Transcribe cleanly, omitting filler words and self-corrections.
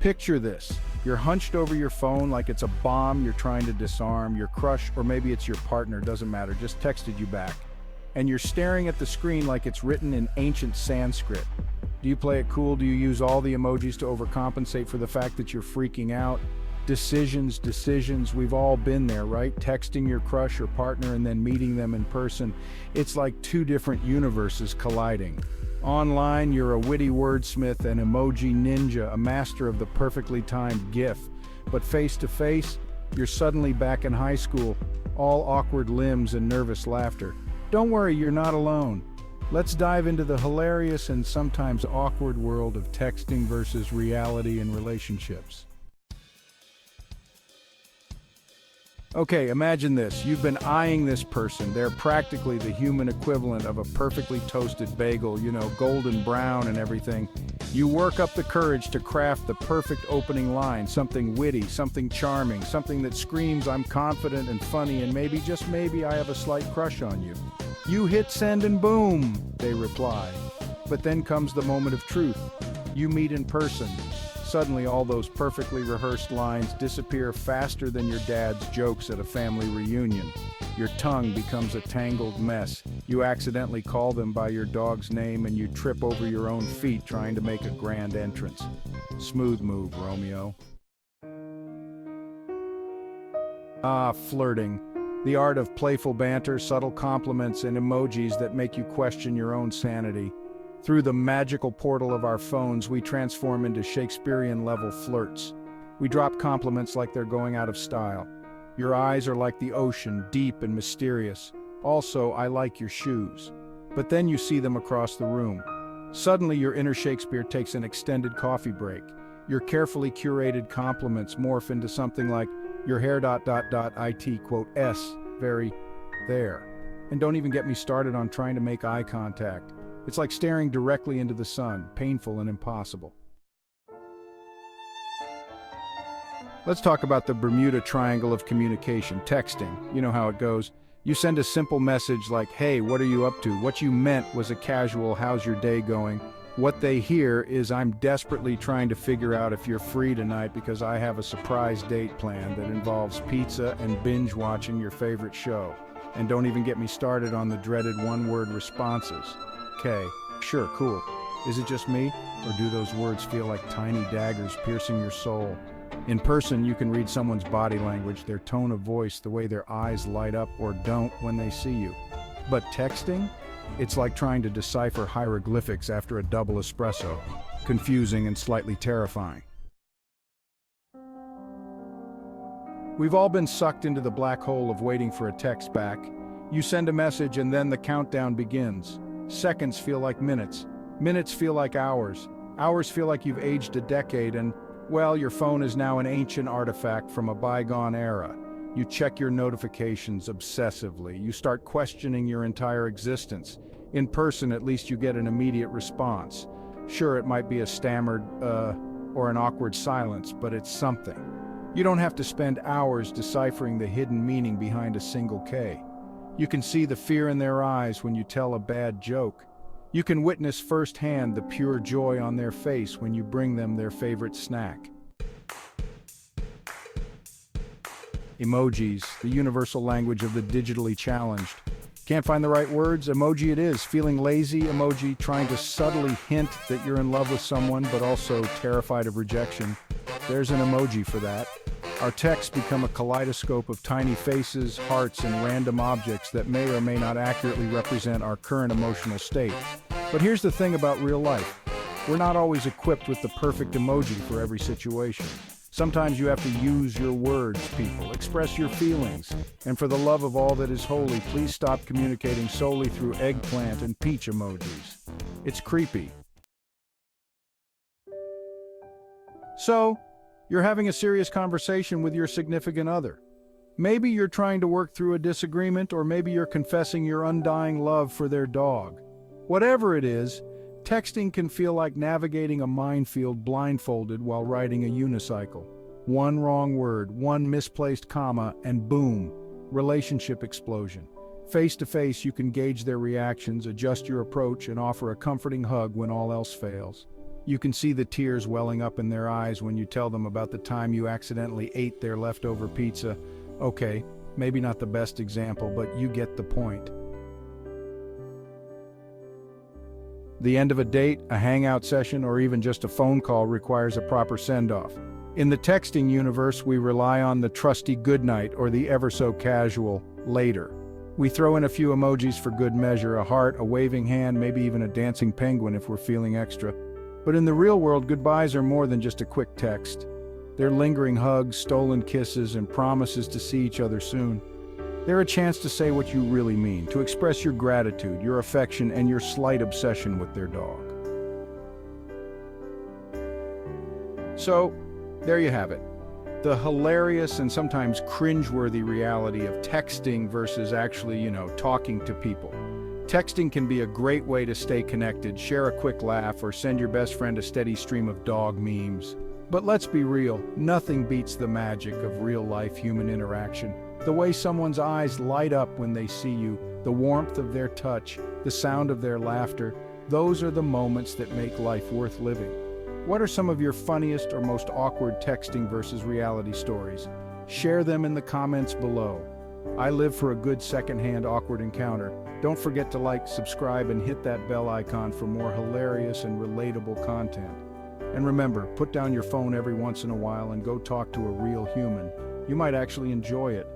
Picture this. You're hunched over your phone like it's a bomb you're trying to disarm. Your crush, or maybe it's your partner, doesn't matter, just texted you back. And you're staring at the screen like it's written in ancient Sanskrit. Do you play it cool? Do you use all the emojis to overcompensate for the fact that you're freaking out? Decisions, we've all been there, right? Texting your crush or partner and then meeting them in person. It's like two different universes colliding. Online, you're a witty wordsmith, an emoji ninja, a master of the perfectly timed GIF. But face to face, you're suddenly back in high school, all awkward limbs and nervous laughter. Don't worry, you're not alone. Let's dive into the hilarious and sometimes awkward world of texting versus reality in relationships. Okay, imagine this. You've been eyeing this person. They're practically the human equivalent of a perfectly toasted bagel, golden brown and everything. You work up the courage to craft the perfect opening line, something witty, something charming, something that screams, I'm confident and funny, and maybe, just maybe, I have a slight crush on you. You hit send and boom, they reply. But then comes the moment of truth. You meet in person. Suddenly, all those perfectly rehearsed lines disappear faster than your dad's jokes at a family reunion. Your tongue becomes a tangled mess. You accidentally call them by your dog's name and you trip over your own feet trying to make a grand entrance. Smooth move, Romeo. Ah, flirting. The art of playful banter, subtle compliments, and emojis that make you question your own sanity. Through the magical portal of our phones, we transform into Shakespearean-level flirts. We drop compliments like they're going out of style. Your eyes are like the ocean, deep and mysterious. Also, I like your shoes. But then you see them across the room. Suddenly, your inner Shakespeare takes an extended coffee break. Your carefully curated compliments morph into something like, your hair ... it, quote, S, very, there. And don't even get me started on trying to make eye contact. It's like staring directly into the sun, painful and impossible. Let's talk about the Bermuda Triangle of communication, texting. You know how it goes. You send a simple message like, hey, what are you up to? What you meant was a casual, how's your day going? What they hear is, I'm desperately trying to figure out if you're free tonight because I have a surprise date planned that involves pizza and binge watching your favorite show. And don't even get me started on the dreaded one-word responses. Okay, sure, cool. Is it just me? Or do those words feel like tiny daggers piercing your soul? In person, you can read someone's body language, their tone of voice, the way their eyes light up or don't when they see you. But texting? It's like trying to decipher hieroglyphics after a double espresso. Confusing and slightly terrifying. We've all been sucked into the black hole of waiting for a text back. You send a message and then the countdown begins. Seconds feel like minutes. Minutes feel like hours. Hours feel like you've aged a decade and, well, your phone is now an ancient artifact from a bygone era. You check your notifications obsessively. You start questioning your entire existence. In person, at least you get an immediate response. Sure, it might be a stammered, or an awkward silence, but it's something. You don't have to spend hours deciphering the hidden meaning behind a single K. You can see the fear in their eyes when you tell a bad joke. You can witness firsthand the pure joy on their face when you bring them their favorite snack. Emojis, the universal language of the digitally challenged. Can't find the right words? Emoji it is. Feeling lazy? Emoji. Trying to subtly hint that you're in love with someone but also terrified of rejection? There's an emoji for that. Our texts become a kaleidoscope of tiny faces, hearts, and random objects that may or may not accurately represent our current emotional state. But here's the thing about real life. We're not always equipped with the perfect emoji for every situation. Sometimes you have to use your words, people. Express your feelings. And for the love of all that is holy, please stop communicating solely through eggplant and peach emojis. It's creepy. So, you're having a serious conversation with your significant other. Maybe you're trying to work through a disagreement, or maybe you're confessing your undying love for their dog. Whatever it is, texting can feel like navigating a minefield blindfolded while riding a unicycle. One wrong word, one misplaced comma, and boom, relationship explosion. Face to face, you can gauge their reactions, adjust your approach, and offer a comforting hug when all else fails. You can see the tears welling up in their eyes when you tell them about the time you accidentally ate their leftover pizza. Okay, maybe not the best example, but you get the point. The end of a date, a hangout session, or even just a phone call requires a proper send-off. In the texting universe, we rely on the trusty goodnight or the ever-so-casual later. We throw in a few emojis for good measure, a heart, a waving hand, maybe even a dancing penguin if we're feeling extra. But in the real world, goodbyes are more than just a quick text. They're lingering hugs, stolen kisses, and promises to see each other soon. They're a chance to say what you really mean, to express your gratitude, your affection, and your slight obsession with their dog. So, there you have it. The hilarious and sometimes cringeworthy reality of texting versus actually, talking to people. Texting can be a great way to stay connected, share a quick laugh, or send your best friend a steady stream of dog memes. But let's be real, nothing beats the magic of real-life human interaction. The way someone's eyes light up when they see you, the warmth of their touch, the sound of their laughter, those are the moments that make life worth living. What are some of your funniest or most awkward texting versus reality stories? Share them in the comments below. I live for a good secondhand awkward encounter. Don't forget to like, subscribe, and hit that bell icon for more hilarious and relatable content. And remember, put down your phone every once in a while and go talk to a real human. You might actually enjoy it.